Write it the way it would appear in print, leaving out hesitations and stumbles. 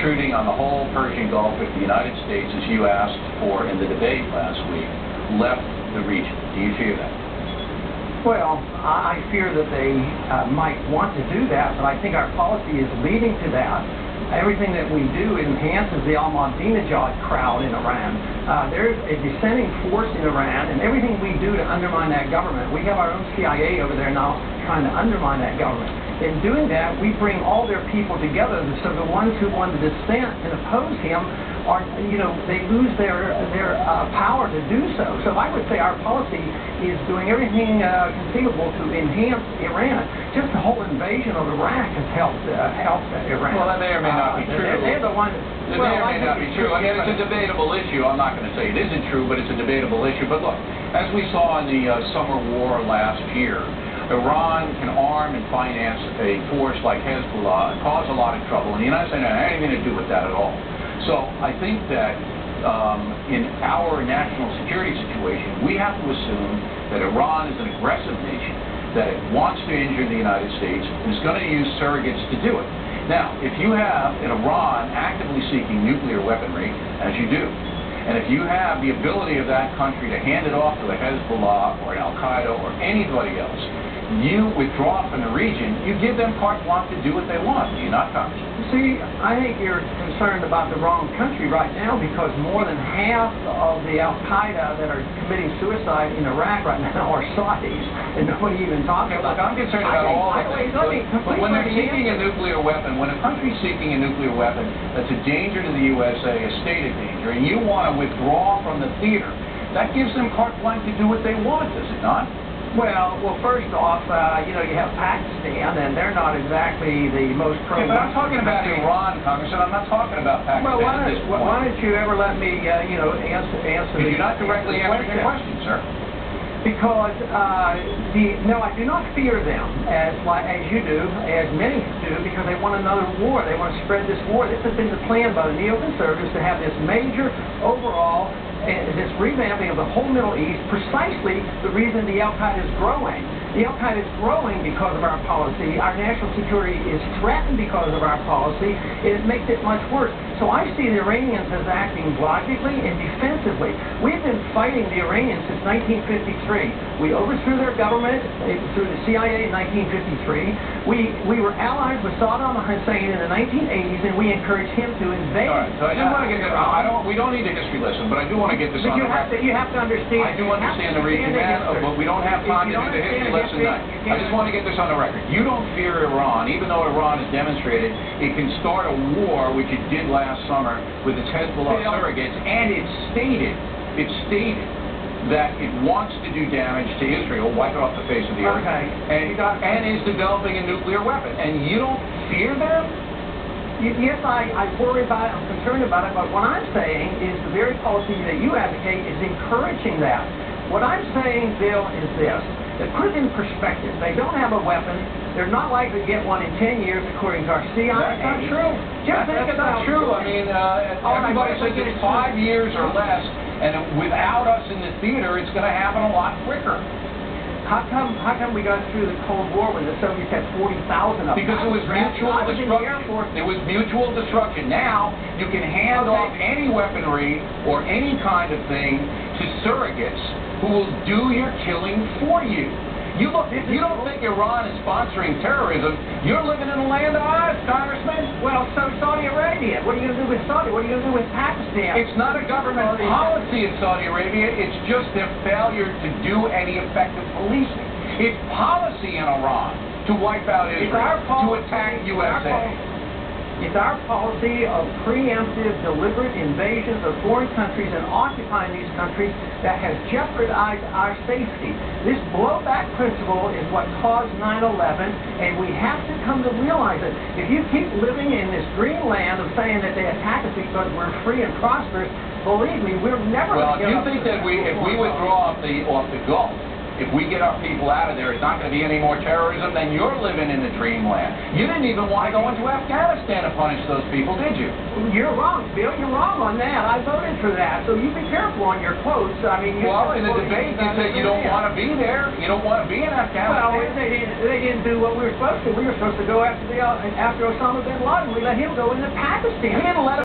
intruding on the whole Persian Gulf if the United States, as you asked for in the debate last week, left the region? Do you fear that? Well, I fear that they might want to do that, but I think our policy is leading to that. Everything that we do enhances the Ahmadinejad crowd in Iran. There's a dissenting force in Iran, and everything we do to undermine that government, we have our own CIA over there now trying to undermine that government. In doing that, we bring all their people together, so the ones who want to dissent and oppose him are, they lose their power to do so. So I would say our policy is doing everything conceivable to enhance Iran. Just the whole invasion of Iraq has helped Iran. Well, that may or may not be true. They're the ones. It may or may not be true. I mean, it's a debatable issue. I'm not going to say it isn't true, but it's a debatable issue. But look, as we saw in the summer war last year, Iran can arm and finance a force like Hezbollah and cause a lot of trouble. And the United States had anything to do with that at all. So I think that in our national security situation, we have to assume that Iran is an aggressive nation, that it wants to injure the United States, and is going to use surrogates to do it. Now, if you have in Iran actively seeking nuclear weaponry, as you do, and if you have the ability of that country to hand it off to a Hezbollah or an Al-Qaeda or anybody else, you withdraw from the region, you give them carte blanche to do what they want. Do you not, Congressman? See, I think you're concerned about the wrong country right now, because more than half of the Al-Qaeda that are committing suicide in Iraq right now are Saudis, and nobody even talks about it. I'm concerned about all of it. But when they're seeking a nuclear weapon, when a country's seeking a nuclear weapon that's a danger to the USA, a state of danger, and you want to withdraw from the theater, that gives them carte blanche to do what they want, does it not? Well, first off, you have Pakistan, and they're not exactly the most pro. Yeah, but I'm talking about Iran, Congressman. I'm not talking about Pakistan at this point. Why don't you ever let me, answer the... You're not directly answering the question, sir. Because, no, I do not fear them as you do, as many do, because they want another war. They want to spread this war. This has been the plan by the neoconservatives to have this major overall, this revamping of the whole Middle East, precisely the reason the Al-Qaeda is growing. The Al-Qaeda is growing because of our policy. Our national security is threatened because of our policy. It makes it much worse. So I see the Iranians as acting logically and defensively. We've been fighting the Iranians since 1953. We overthrew their government through the CIA in 1953. We were allies with Saddam Hussein in the 1980s, and we encouraged him to invade. All right, so I just want to get this. We don't need a history lesson, but I do want to get this on the record. You have to understand. I do understand the reason, but we don't have time to do the history lesson tonight. I just want to get this on the record. You don't fear Iran, even though Iran has demonstrated it can start a war, which it did last summer with its Hezbollah surrogates, and it stated that it wants to do damage to Israel, wipe it off the face of the earth, and is developing a nuclear weapon. And you don't fear them? Yes, I worry about it, I'm concerned about it, but what I'm saying is the very policy that you advocate is encouraging that. What I'm saying, Bill, is this. To put it in perspective, they don't have a weapon. They're not likely to get one in 10 years, according to our CIA. That's not true. That's not true. I mean, everybody says it's 5 years or less, and without us in the theater, it's going to happen a lot quicker. How come we got through the Cold War when the Soviets had 40,000 of them? Because it was mutual destruction. It was mutual destruction. Now, you can hand off any weaponry or any kind of thing to surrogates who will do your killing for you. If you don't think Iran is sponsoring terrorism, you're living in a land of Oz, Congressman. Well, so Saudi Arabia. What are you going to do with Saudi? What are you going to do with Pakistan? It's not a government policy in Saudi Arabia. It's just their failure to do any effective policing. It's policy in Iran to wipe out Israel, to attack USA. It's our policy of preemptive, deliberate invasions of foreign countries and occupying these countries that has jeopardized our safety. This blowback principle is what caused 9/11, and we have to come to realize it. If you keep living in this dreamland of saying that they attack us because we're free and prosperous, believe me, we're never going to get up. Well, if you think that if we withdraw off the Gulf, if we get our people out of there, it's not going to be any more terrorism, then you're living in the dreamland. You didn't even want to go into Afghanistan to punish those people, did you? You're wrong, Bill. You're wrong on that. I voted for that, so you be careful on your quotes. I mean, well, in the debate, you said you don't want to be there. You don't want to be in Afghanistan. Well, they didn't do what we were supposed to. We were supposed to go after Osama bin Laden. We let him go into Pakistan. We didn't let him